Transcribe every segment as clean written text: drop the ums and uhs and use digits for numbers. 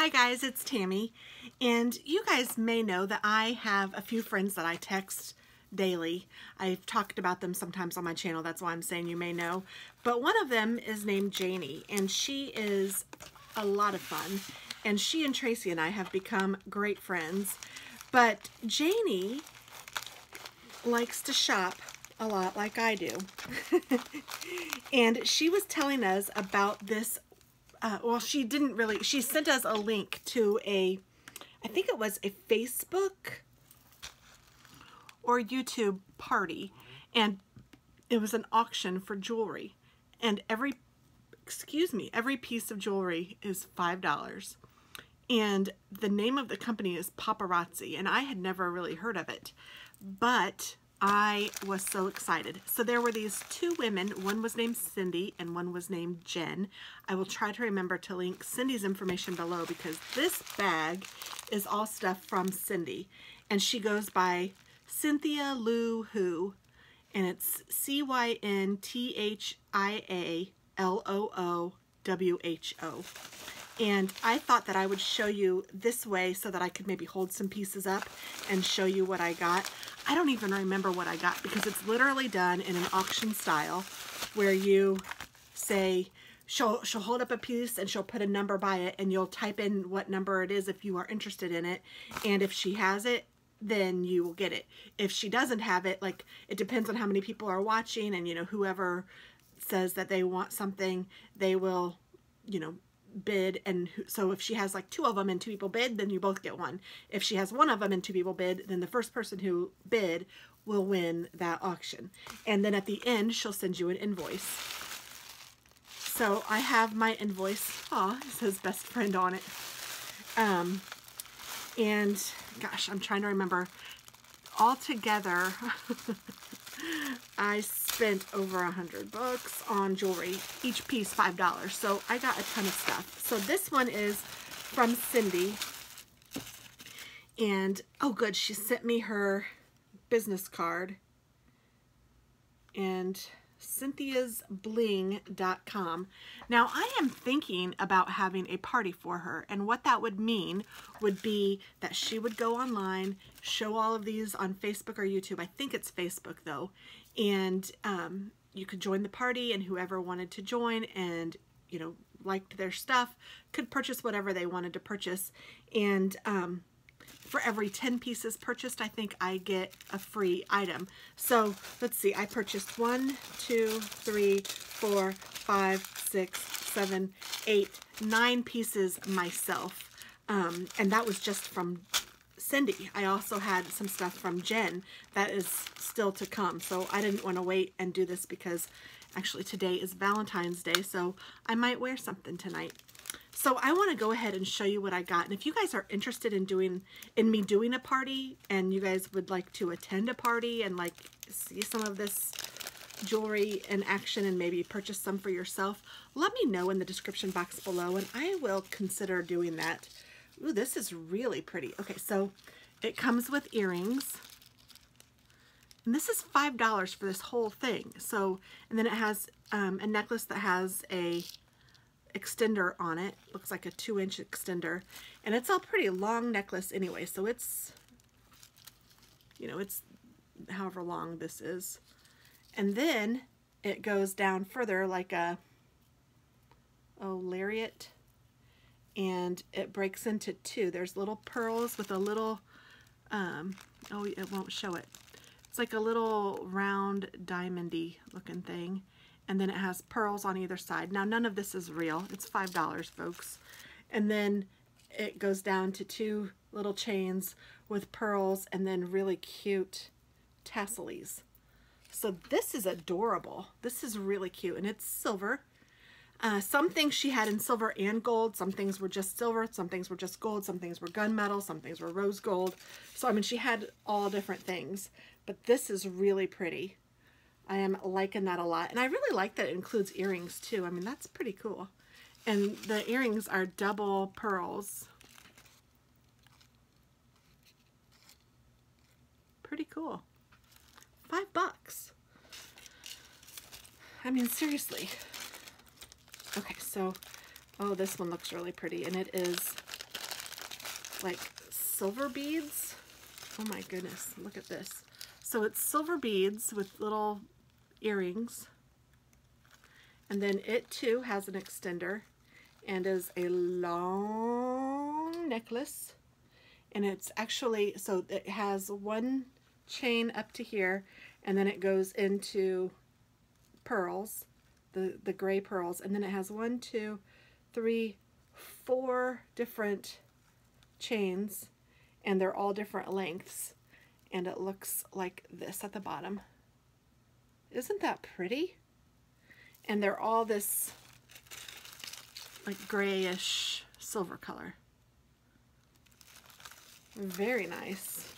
Hi guys, it's Tammy, and you guys may know that I have a few friends that I text daily. I've talked about them sometimes on my channel, that's why I'm saying you may know. But one of them is named Janie, and she is a lot of fun. And she and Tracy and I have become great friends. But Janie likes to shop a lot like I do. And she was telling us about this, well, she didn't really, she sent us a link to a, I think it was a Facebook or YouTube party, and it was an auction for jewelry, and every piece of jewelry is $5, and the name of the company is Paparazzi, and I had never really heard of it, but I was so excited. So there were these two women, one was named Cindy and one was named Jen. I will try to remember to link Cindy's information below, because this bag is all stuff from Cindy, and she goes by CynthiaLooWho, and it's CynthiaLooWho. And I thought that I would show you this way so that I could maybe hold some pieces up and show you what I got. I don't even remember what I got, because it's literally done in an auction style where you say, she'll hold up a piece and she'll put a number by it, and you'll type in what number it is if you are interested in it. And if she has it, then you will get it. If she doesn't have it, like, it depends on how many people are watching, and, you know, whoever says that they want something, they will, you know, bid. And so if she has like two of them and two people bid, then you both get one. If she has one of them and two people bid, then the first person who bid will win that auction. And then at the end, she'll send you an invoice. So I have my invoice. Aw, it says best friend on it. And gosh, I'm trying to remember. Altogether, I spent over $100 on jewelry, each piece $5. So I got a ton of stuff. So this one is from Cindy. And oh good, she sent me her business card. And cynthiasbling.com. Now I am thinking about having a party for her, and what that would mean would be that she would go online, show all of these on Facebook or YouTube. I think it's Facebook though, and you could join the party, and whoever wanted to join and, you know, liked their stuff could purchase whatever they wanted to purchase. And for every 10 pieces purchased, I think I get a free item. So let's see, I purchased 1, 2, 3, 4, 5, 6, 7, 8, 9 pieces myself. And that was just from Cindy. I also had some stuff from Jen that is still to come. So I didn't want to wait and do this, because actually today is Valentine's Day, so I might wear something tonight. So I want to go ahead and show you what I got. And if you guys are interested in me doing a party, and you guys would like to attend a party and like see some of this jewelry in action and maybe purchase some for yourself, let me know in the description box below, and I will consider doing that. Ooh, this is really pretty. Okay, so it comes with earrings. And this is $5 for this whole thing. So, and then it has a necklace that has a extender on it. Looks like a 2-inch extender, and it's a pretty long necklace anyway, so it's, you know, it's however long this is. And then it goes down further like a lariat, and it breaks into two. There's little pearls with a little oh, it won't show it. It's like a little round diamondy looking thing. And then it has pearls on either side. Now, none of this is real. It's $5, folks. And then it goes down to 2 little chains with pearls, and then really cute tassels. So this is adorable. This is really cute, and it's silver. Some things she had in silver and gold. Some things were just silver. Some things were just gold. Some things were gunmetal. Some things were rose gold. So, I mean, she had all different things. But this is really pretty. I am liking that a lot. And I really like that it includes earrings too. I mean, that's pretty cool. And the earrings are double pearls. Pretty cool. $5. I mean, seriously. Okay, so, oh, this one looks really pretty. And it is like silver beads. Oh my goodness, look at this. So it's silver beads with little earrings. And then it too has an extender and is a long necklace. And it's actually, so it has one chain up to here, and then it goes into pearls, the gray pearls, and then it has 1, 2, 3, 4 different chains, and they're all different lengths, and it looks like this at the bottom. Isn't that pretty? And they're all this like grayish silver color. Very nice.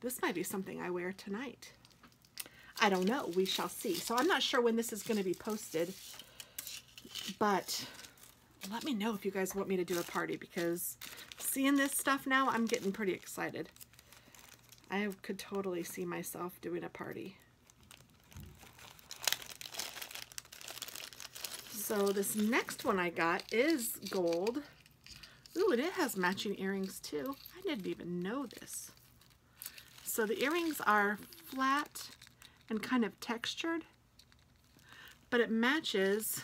This might be something I wear tonight. I don't know. We shall see. So I'm not sure when this is going to be posted, but let me know if you guys want me to do a party, because seeing this stuff now, I'm getting pretty excited. I could totally see myself doing a party. So this next one I got is gold. Ooh, and it has matching earrings too. I didn't even know this. So the earrings are flat and kind of textured, but it matches.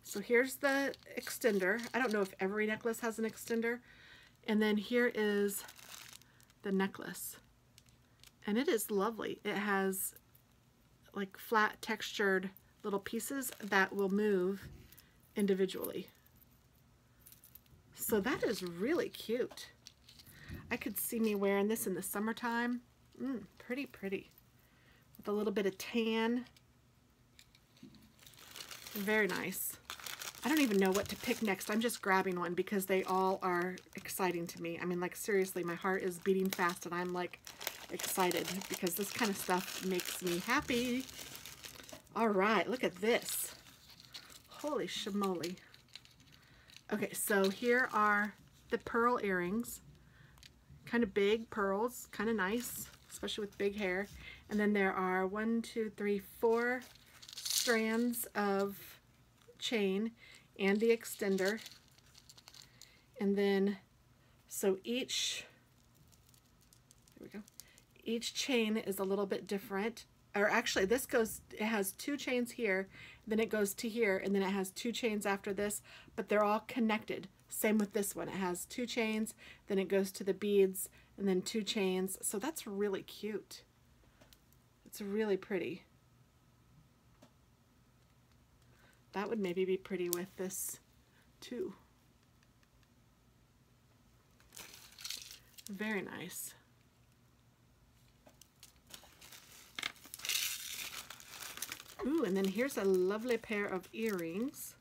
So here's the extender. I don't know if every necklace has an extender. And then here is the necklace. And it is lovely. It has like flat textured little pieces that will move individually. So that is really cute. I could see me wearing this in the summertime. Pretty pretty. With a little bit of tan. Very nice. I don't even know what to pick next. I'm just grabbing one because they all are exciting to me. I mean, like, seriously, my heart is beating fast and I'm like excited because this kind of stuff makes me happy. All right, look at this. Holy shamoly. Okay, so here are the pearl earrings. Kind of big pearls, kind of nice, especially with big hair. And then there are 1, 2, 3, 4 strands of chain and the extender. And then, so each, there we go, each chain is a little bit different. Or actually, this goes, it has 2 chains here, then it goes to here, and then it has 2 chains after this, but they're all connected. Same with this one. It has 2 chains, then it goes to the beads, and then 2 chains. So that's really cute. It's really pretty. That would maybe be pretty with this too. Very nice. Ooh, and then here's a lovely pair of earrings.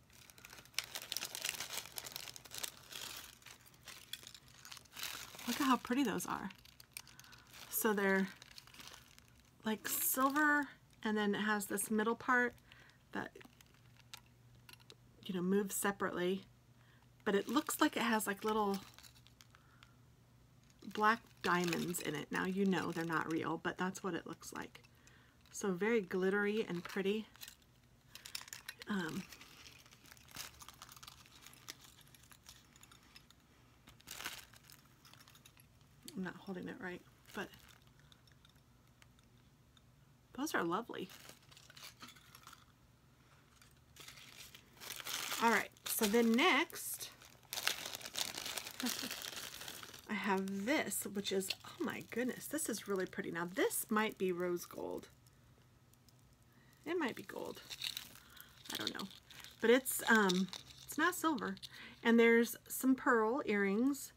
Look at how pretty those are. So they're like silver, and then it has this middle part that, you know, moves separately, but it looks like it has like little black diamonds in it. Now, you know, they're not real, but that's what it looks like. So very glittery and pretty. I'm not holding it right, but those are lovely. All right, so then next, I have this, which is, oh my goodness, this is really pretty. Now this might be rose gold. It might be gold. I don't know, but it's not silver. And there's some pearl earrings,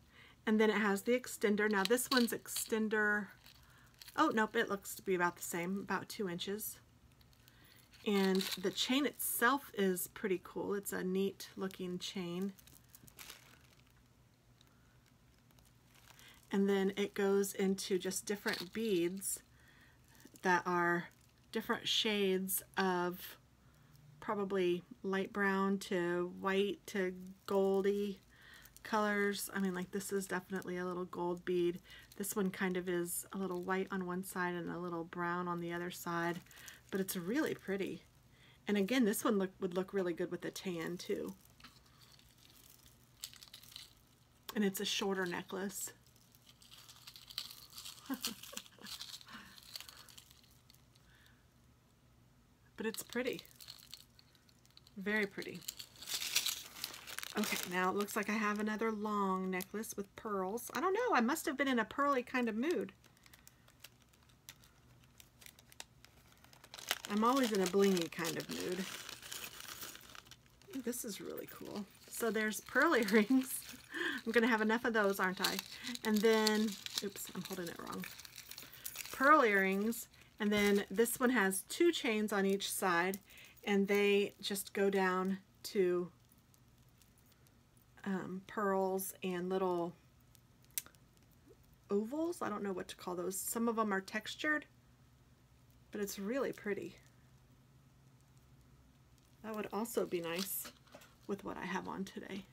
and then it has the extender. Now this one's extender, oh nope, it looks to be about the same, about 2 inches. And the chain itself is pretty cool. It's a neat looking chain. And then it goes into just different beads that are different shades of probably light brown to white to goldy colors. I mean, like, this is definitely a little gold bead. This one kind of is a little white on one side and a little brown on the other side, but it's really pretty. And again, this one would look really good with a tan too. And it's a shorter necklace. But it's pretty. Very pretty. Okay, now it looks like I have another long necklace with pearls. I don't know, I must have been in a pearly kind of mood. I'm always in a blingy kind of mood. Ooh, this is really cool. So there's pearl earrings. I'm gonna have enough of those, aren't I? And then, oops, I'm holding it wrong. Pearl earrings, and then this one has 2 chains on each side, and they just go down to pearls and little ovals. I don't know what to call those. Some of them are textured, but it's really pretty. That would also be nice with what I have on today.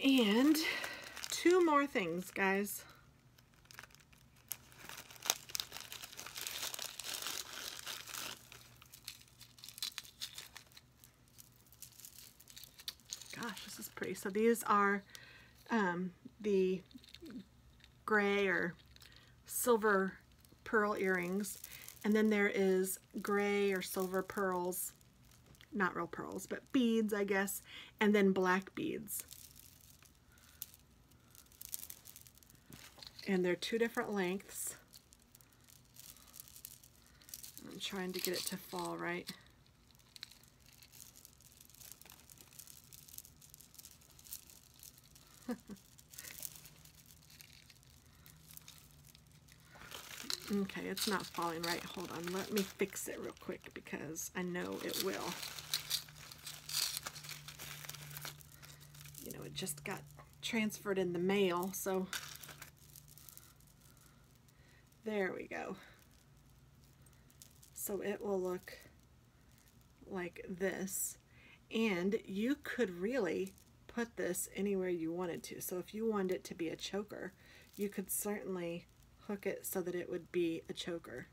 And 2 more things, guys. Gosh, this is pretty. So these are the gray or silver pearl earrings, and then there is gray or silver pearls, not real pearls, but beads, I guess, and then black beads. And they're 2 different lengths. I'm trying to get it to fall right. Okay, it's not falling right. Hold on, let me fix it real quick because I know it will. You know, it just got transferred in the mail, so there we go. So it will look like this, and you could really put this anywhere you wanted to. So if you wanted it to be a choker, you could certainly hook it so that it would be a choker,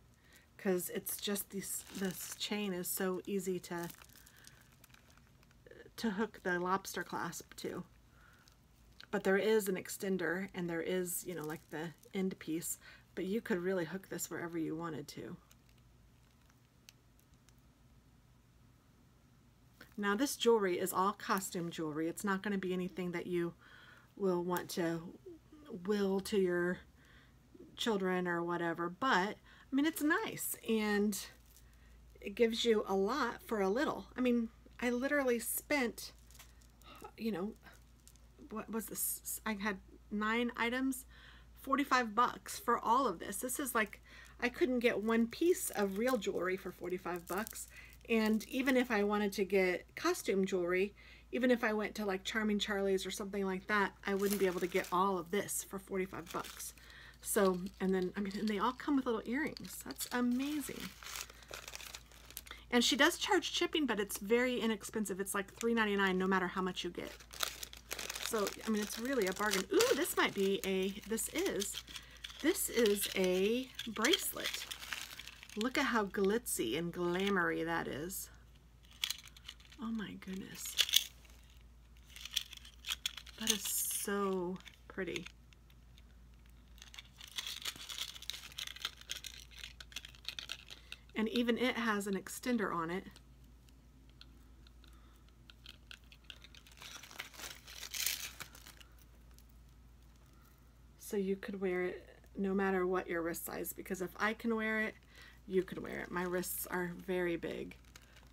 because it's just this chain is so easy to hook the lobster clasp to. But there is an extender, and there is, you know, like the end piece, but you could really hook this wherever you wanted to. Now this jewelry is all costume jewelry. It's not going to be anything that you will want to will to your children or whatever, but I mean, it's nice and it gives you a lot for a little. I mean, I literally spent, you know, what was this? I had 9 items, $45 for all of this. This is like, I couldn't get one piece of real jewelry for $45. And even if I wanted to get costume jewelry, even if I went to like Charming Charlie's or something like that, I wouldn't be able to get all of this for $45. So, and then, I mean, and they all come with little earrings. That's amazing. And she does charge shipping, but it's very inexpensive. It's like $3.99 no matter how much you get. So, I mean, it's really a bargain. Ooh, this might be this is a bracelet. Look at how glitzy and glamoury that is. Oh my goodness. That is so pretty. And even it has an extender on it. So you could wear it no matter what your wrist size, because if I can wear it, you could wear it. My wrists are very big.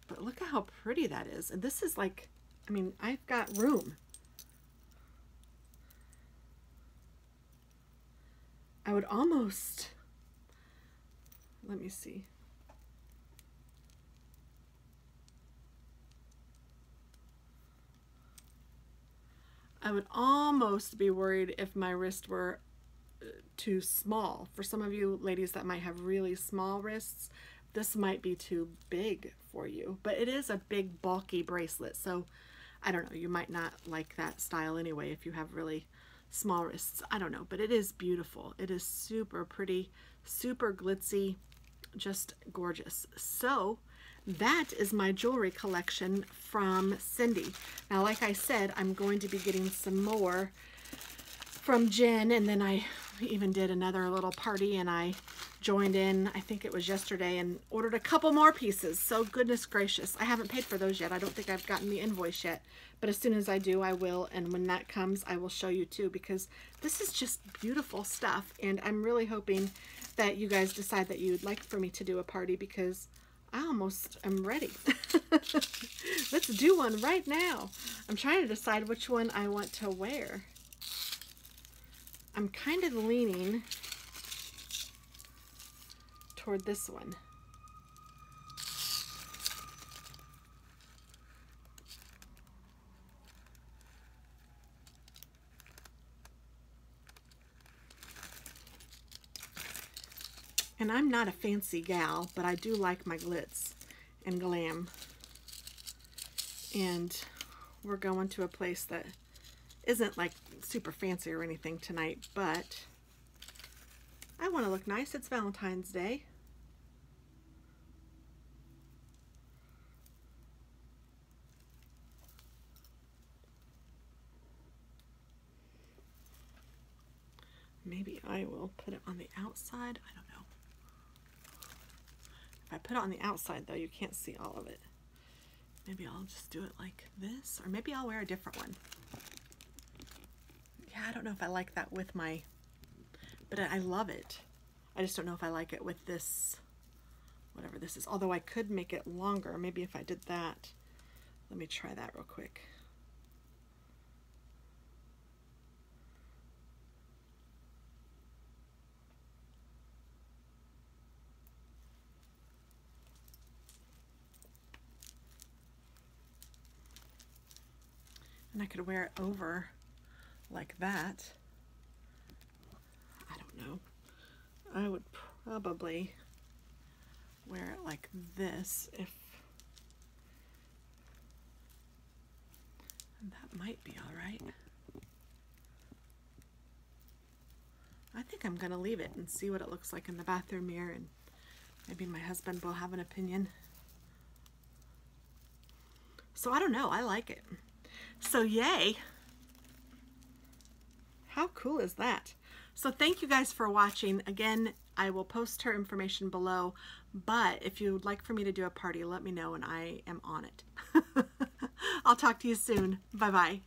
But look at how pretty that is. And this is like, I mean, I've got room. I would almost, let me see. I would almost be worried if my wrist were too small. For some of you ladies that might have really small wrists, this might be too big for you. But it is a big, bulky bracelet, so I don't know. You might not like that style anyway if you have really small wrists. I don't know, but it is beautiful. It is super pretty, super glitzy, just gorgeous. So that is my jewelry collection from Cindy. Now, like I said, I'm going to be getting some more from Jen, and then I even did another little party, and I joined in, I think it was yesterday, and ordered a couple more pieces. So goodness gracious, I haven't paid for those yet. I don't think I've gotten the invoice yet, but as soon as I do, I will, and when that comes, I will show you too, because this is just beautiful stuff, and I'm really hoping that you guys decide that you'd like for me to do a party, because I almost am ready. Let's do one right now. I'm trying to decide which one I want to wear. I'm kind of leaning toward this one. And I'm not a fancy gal, but I do like my glitz and glam. And we're going to a place that isn't like super fancy or anything tonight, but I want to look nice. It's Valentine's Day. Maybe I will put it on the outside. I don't know. If I put it on the outside though, you can't see all of it. Maybe I'll just do it like this, or maybe I'll wear a different one. Yeah, I don't know if I like that with my, but I love it. I just don't know if I like it with this, whatever this is. Although I could make it longer. Maybe if I did that. Let me try that real quick. And I could wear it over like that. I don't know. I would probably wear it like this if, and that might be all right. I think I'm gonna leave it and see what it looks like in the bathroom mirror, and maybe my husband will have an opinion. So I don't know, I like it. So yay. How cool is that? So thank you guys for watching. Again, I will post her information below, but if you would like for me to do a party, let me know and I am on it. I'll talk to you soon. Bye-bye.